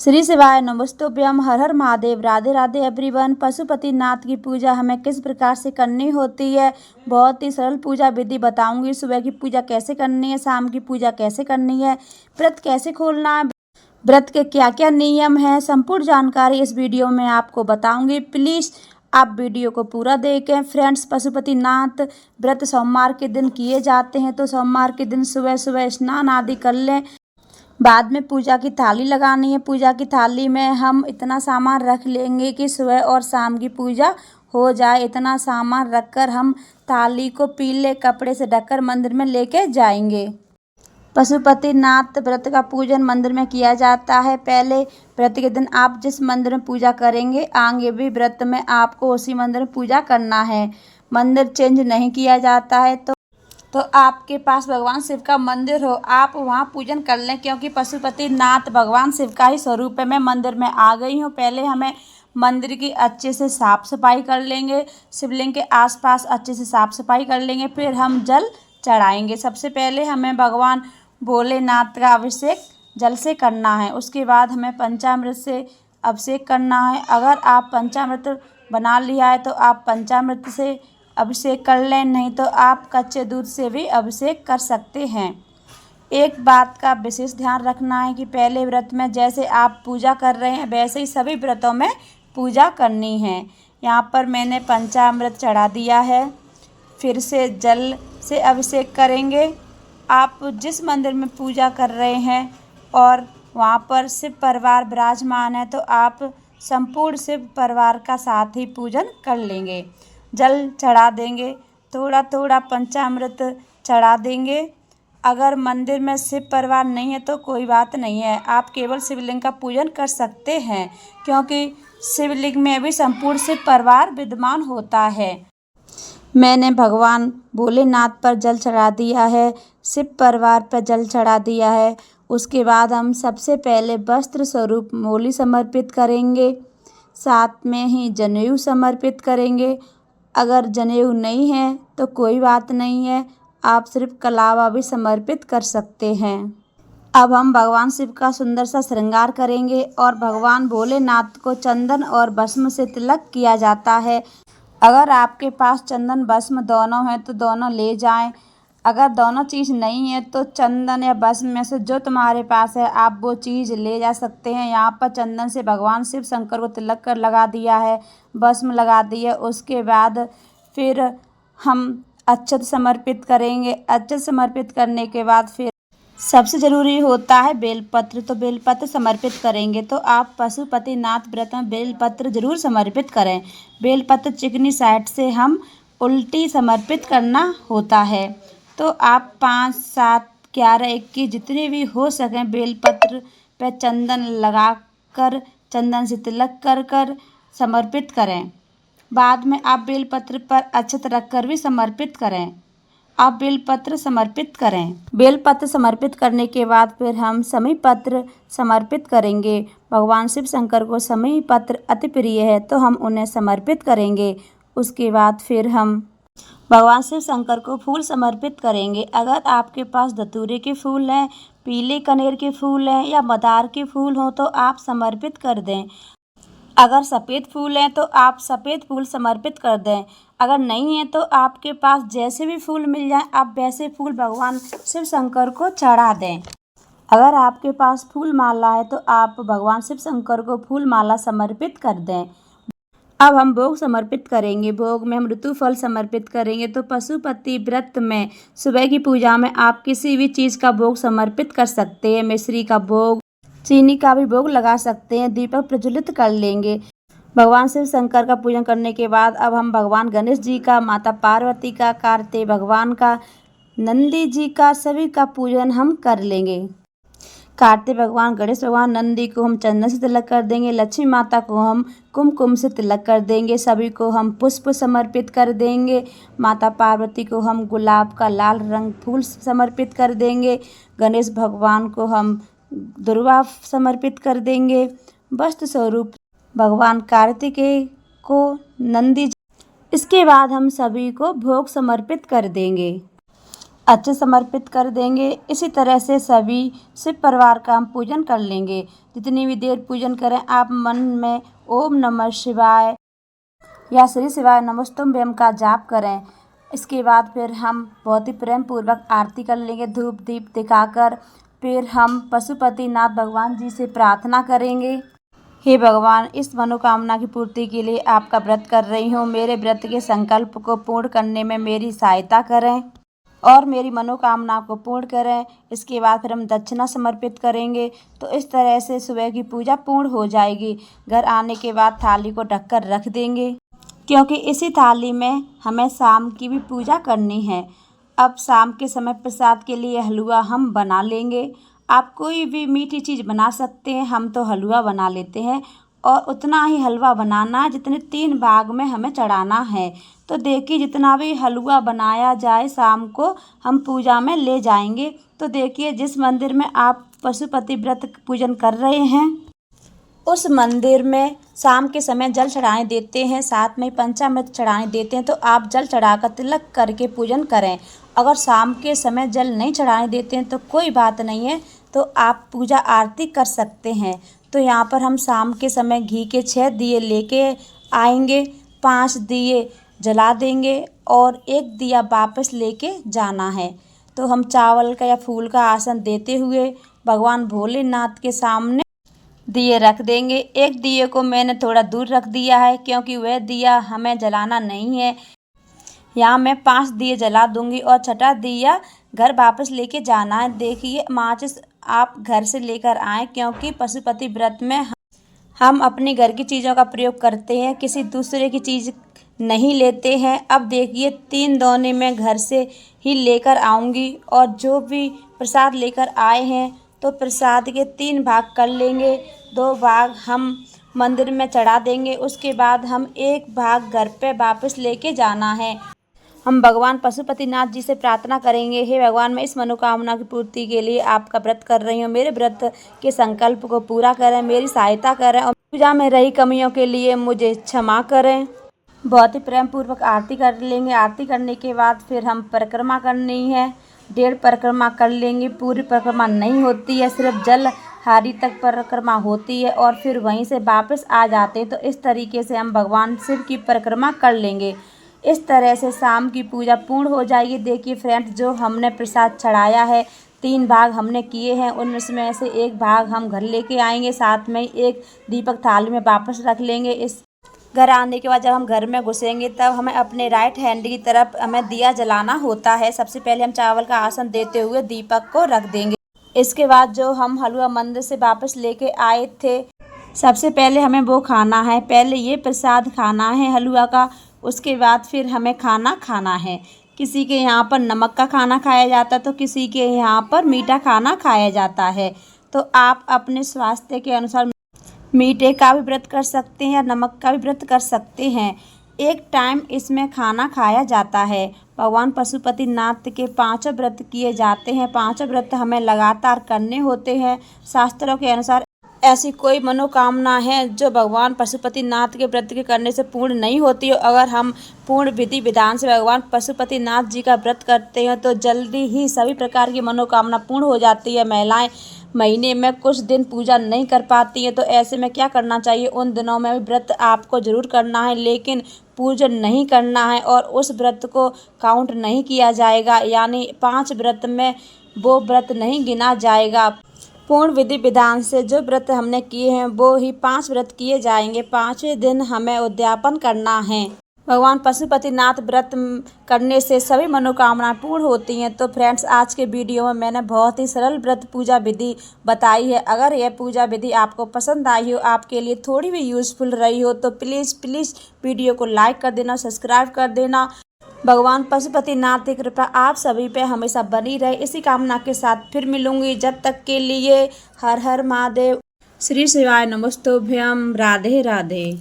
श्री शिवाय नमस्तुभ्यम। हर हर महादेव। राधे राधे एवरीवन। पशुपतिनाथ की पूजा हमें किस प्रकार से करनी होती है, बहुत ही सरल पूजा विधि बताऊंगी। सुबह की पूजा कैसे करनी है, शाम की पूजा कैसे करनी है, व्रत कैसे खोलना है, व्रत के क्या क्या नियम हैं, संपूर्ण जानकारी इस वीडियो में आपको बताऊंगी। प्लीज़ आप वीडियो को पूरा देखें। फ्रेंड्स, पशुपतिनाथ व्रत सोमवार के दिन किए जाते हैं, तो सोमवार के दिन सुबह सुबह स्नान आदि कर लें। बाद में पूजा की थाली लगानी है। पूजा की थाली में हम इतना सामान रख लेंगे कि सुबह और शाम की पूजा हो जाए। इतना सामान रखकर हम थाली को पीले कपड़े से ढककर मंदिर में लेके जाएंगे। पशुपतिनाथ व्रत का पूजन मंदिर में किया जाता है। पहले व्रत के दिन आप जिस मंदिर में पूजा करेंगे, आगे भी व्रत में आपको उसी मंदिर में पूजा करना है। मंदिर चेंज नहीं किया जाता है। तो आपके पास भगवान शिव का मंदिर हो, आप वहाँ पूजन कर लें, क्योंकि पशुपतिनाथ भगवान शिव का ही स्वरूप है। मैं मंदिर में आ गई हूँ। पहले हमें मंदिर की अच्छे से साफ़ सफाई कर लेंगे। शिवलिंग के आसपास अच्छे से साफ़ सफाई कर लेंगे, फिर हम जल चढ़ाएंगे। सबसे पहले हमें भगवान भोलेनाथ का अभिषेक जल से करना है। उसके बाद हमें पंचामृत से अभिषेक करना है। अगर आप पंचामृत बना लिया है तो आप पंचामृत से अभिषेक कर लें, नहीं तो आप कच्चे दूध से भी अभिषेक कर सकते हैं। एक बात का विशेष ध्यान रखना है कि पहले व्रत में जैसे आप पूजा कर रहे हैं, वैसे ही सभी व्रतों में पूजा करनी है। यहाँ पर मैंने पंचामृत चढ़ा दिया है। फिर से जल से अभिषेक करेंगे। आप जिस मंदिर में पूजा कर रहे हैं और वहाँ पर शिव परिवार विराजमान है, तो आप संपूर्ण शिव परिवार का साथ ही पूजन कर लेंगे। जल चढ़ा देंगे, थोड़ा थोड़ा पंचामृत चढ़ा देंगे। अगर मंदिर में शिव परिवार नहीं है तो कोई बात नहीं है, आप केवल शिवलिंग का पूजन कर सकते हैं, क्योंकि शिवलिंग में भी संपूर्ण शिव परिवार विद्यमान होता है। मैंने भगवान भोलेनाथ पर जल चढ़ा दिया है, शिव परिवार पर जल चढ़ा दिया है। उसके बाद हम सबसे पहले वस्त्र स्वरूप मोली समर्पित करेंगे, साथ में ही जनेऊ समर्पित करेंगे। अगर जनेऊ नहीं है तो कोई बात नहीं है, आप सिर्फ कलावा भी समर्पित कर सकते हैं। अब हम भगवान शिव का सुंदर सा श्रृंगार करेंगे और भगवान भोलेनाथ को चंदन और भस्म से तिलक किया जाता है। अगर आपके पास चंदन भस्म दोनों हैं तो दोनों ले जाएं। अगर दोनों चीज़ नहीं है तो चंदन या भस्म में से जो तुम्हारे पास है आप वो चीज़ ले जा सकते हैं। यहाँ पर चंदन से भगवान शिव शंकर को तिलक कर लगा दिया है, भस्म लगा दी है। उसके बाद फिर हम अक्षत समर्पित करेंगे। अक्षत समर्पित करने के बाद फिर सबसे ज़रूरी होता है बेलपत्र, तो बेलपत्र समर्पित करेंगे। तो आप पशुपतिनाथ व्रत में बेलपत्र जरूर समर्पित करें। बेलपत्र चिकनी साइड से हम उल्टी समर्पित करना होता है। तो आप 5, 7, 11, 21 जितने भी हो सकें बेलपत्र पे चंदन लगाकर, चंदन से तिलक कर कर समर्पित करें। बाद में आप बेलपत्र पर अक्षत रखकर भी समर्पित करें। आप बेलपत्र समर्पित करें। बेलपत्र समर्पित करने के बाद फिर हम समी पत्र समर्पित करेंगे। भगवान शिव शंकर को समी पत्र अति प्रिय है, तो हम उन्हें समर्पित करेंगे। उसके बाद फिर हम भगवान शिव शंकर को फूल समर्पित करेंगे। अगर आपके पास धतूरे के फूल हैं, पीले कनेर के फूल हैं या मदार के फूल हों तो आप समर्पित कर दें। अगर सफ़ेद फूल हैं तो आप सफ़ेद फूल समर्पित कर दें। अगर नहीं है तो आपके पास जैसे भी फूल मिल जाए आप वैसे फूल भगवान शिव शंकर को चढ़ा दें। अगर आपके पास फूल माला है तो आप भगवान शिव शंकर को फूल माला समर्पित कर दें। अब हम भोग समर्पित करेंगे। भोग में हम ऋतु फल समर्पित करेंगे। तो पशुपति व्रत में सुबह की पूजा में आप किसी भी चीज़ का भोग समर्पित कर सकते हैं। मिश्री का भोग, चीनी का भी भोग लगा सकते हैं। दीपक प्रज्वलित कर लेंगे। भगवान शिव शंकर का पूजन करने के बाद अब हम भगवान गणेश जी का, माता पार्वती का, कार्तिक भगवान का, नंदी जी का, सभी का पूजन हम कर लेंगे। कार्तिक भगवान, गणेश भगवान, नंदी को हम चंदन से तिलक कर देंगे। लक्ष्मी माता को हम कुमकुम से तिलक कर देंगे। सभी को हम पुष्प समर्पित कर देंगे। माता पार्वती को हम गुलाब का लाल रंग फूल समर्पित कर देंगे। गणेश भगवान को हम दुर्वा समर्पित कर देंगे। वस्त्र स्वरूप भगवान कार्तिकेय को नंदी। इसके बाद हम सभी को भोग समर्पित कर देंगे। अच्छे समर्पित कर देंगे। इसी तरह से सभी शिव परिवार का हम पूजन कर लेंगे। जितनी भी देर पूजन करें आप मन में ओम नमः शिवाय या श्री शिवाय नमस्तुभ्यं का जाप करें। इसके बाद फिर हम बहुत ही प्रेम पूर्वक आरती कर लेंगे धूप दीप दिखाकर। फिर हम पशुपतिनाथ भगवान जी से प्रार्थना करेंगे, हे भगवान, इस मनोकामना की पूर्ति के लिए आपका व्रत कर रही हूँ। मेरे व्रत के संकल्प को पूर्ण करने में मेरी सहायता करें और मेरी मनोकामना को पूर्ण करें। इसके बाद फिर हम दक्षिणा समर्पित करेंगे। तो इस तरह से सुबह की पूजा पूर्ण हो जाएगी। घर आने के बाद थाली को ढककर रख देंगे, क्योंकि इसी थाली में हमें शाम की भी पूजा करनी है। अब शाम के समय प्रसाद के लिए हलवा हम बना लेंगे। आप कोई भी मीठी चीज़ बना सकते हैं, हम तो हलवा बना लेते हैं। और उतना ही हलवा बनाना है जितने 3 भाग में हमें चढ़ाना है। तो देखिए जितना भी हलवा बनाया जाए शाम को हम पूजा में ले जाएंगे। तो देखिए जिस मंदिर में आप पशुपति व्रत पूजन कर रहे हैं उस मंदिर में शाम के समय जल चढ़ाने देते हैं, साथ में पंचामृत चढ़ाने देते हैं। तो आप जल चढ़ाकर तिलक करके पूजन करें। अगर शाम के समय जल नहीं चढ़ाने देते हैं तो कोई बात नहीं है, तो आप पूजा आरती कर सकते हैं। तो यहाँ पर हम शाम के समय घी के 6 दिए लेके आएंगे, 5 दिए जला देंगे और 1 दिया वापस लेके जाना है। तो हम चावल का या फूल का आसन देते हुए भगवान भोलेनाथ के सामने दिए रख देंगे। 1 दिए को मैंने थोड़ा दूर रख दिया है, क्योंकि वह दिया हमें जलाना नहीं है। यहाँ मैं 5 दिए जला दूंगी और 6ठा दिया घर वापस लेके जाना है। देखिए माचिस आप घर से लेकर आएँ, क्योंकि पशुपति व्रत में हम अपने घर की चीज़ों का प्रयोग करते हैं, किसी दूसरे की चीज़ नहीं लेते हैं। अब देखिए 3 दोने मैं घर से ही लेकर आऊँगी और जो भी प्रसाद लेकर आए हैं तो प्रसाद के 3 भाग कर लेंगे। 2 भाग हम मंदिर में चढ़ा देंगे, उसके बाद हम 1 भाग घर पे वापस लेके जाना है। हम भगवान पशुपतिनाथ जी से प्रार्थना करेंगे, हे भगवान, मैं इस मनोकामना की पूर्ति के लिए आपका व्रत कर रही हूँ। मेरे व्रत के संकल्प को पूरा करें, मेरी सहायता करें और पूजा में रही कमियों के लिए मुझे क्षमा करें। बहुत ही प्रेम पूर्वक आरती कर लेंगे। आरती करने के बाद फिर हम परिक्रमा करनी है। 1.5 परिक्रमा कर लेंगे, पूरी परिक्रमा नहीं होती है, सिर्फ जल हारी तक परिक्रमा होती है और फिर वहीं से वापस आ जाते हैं। तो इस तरीके से हम भगवान शिव की परिक्रमा कर लेंगे। इस तरह से शाम की पूजा पूर्ण हो जाएगी। देखिए फ्रेंड्स, जो हमने प्रसाद चढ़ाया है 3 भाग हमने किए हैं, उनमें से 1 भाग हम घर लेके आएंगे, साथ में 1 दीपक थाली में वापस रख लेंगे। इस घर आने के बाद जब हम घर में घुसेंगे तब हमें अपने राइट हैंड की तरफ हमें दिया जलाना होता है। सबसे पहले हम चावल का आसन देते हुए दीपक को रख देंगे। इसके बाद जो हम हलवा मंदिर से वापस लेके आए थे, सबसे पहले हमें वो खाना है। पहले ये प्रसाद खाना है हलवा का, उसके बाद फिर हमें खाना खाना है। किसी के यहाँ पर नमक का खाना खाया जाता है तो किसी के यहाँ पर मीठा खाना खाया जाता है। तो आप अपने स्वास्थ्य के अनुसार मीठे का भी व्रत कर सकते हैं या नमक का भी व्रत कर सकते हैं। 1 टाइम इसमें खाना खाया जाता है। भगवान पशुपतिनाथ के 5 व्रत किए जाते हैं। 5 व्रत हमें लगातार करने होते हैं। शास्त्रों के अनुसार ऐसी कोई मनोकामना है जो भगवान पशुपतिनाथ के व्रत के करने से पूर्ण नहीं होती है। अगर हम पूर्ण विधि विधान से भगवान पशुपतिनाथ जी का व्रत करते हैं तो जल्दी ही सभी प्रकार की मनोकामना पूर्ण हो जाती है। महिलाएं महीने में कुछ दिन पूजा नहीं कर पाती हैं, तो ऐसे में क्या करना चाहिए, उन दिनों में भी व्रत आपको ज़रूर करना है, लेकिन पूजन नहीं करना है और उस व्रत को काउंट नहीं किया जाएगा, यानी 5 व्रत में वो व्रत नहीं गिना जाएगा। पूर्ण विधि विधान से जो व्रत हमने किए हैं वो ही 5 व्रत किए जाएंगे। 5वें दिन हमें उद्यापन करना है। भगवान पशुपतिनाथ व्रत करने से सभी मनोकामनाएं पूर्ण होती हैं। तो फ्रेंड्स, आज के वीडियो में मैंने बहुत ही सरल व्रत पूजा विधि बताई है। अगर यह पूजा विधि आपको पसंद आई हो, आपके लिए थोड़ी भी यूज़फुल रही हो, तो प्लीज़ वीडियो को लाइक कर देना, सब्सक्राइब कर देना। भगवान पशुपतिनाथ की कृपा आप सभी पे हमेशा बनी रहे, इसी कामना के साथ फिर मिलूंगी। जब तक के लिए हर हर महादेव, श्री शिवाय नमस्तुभ्यम, राधे राधे।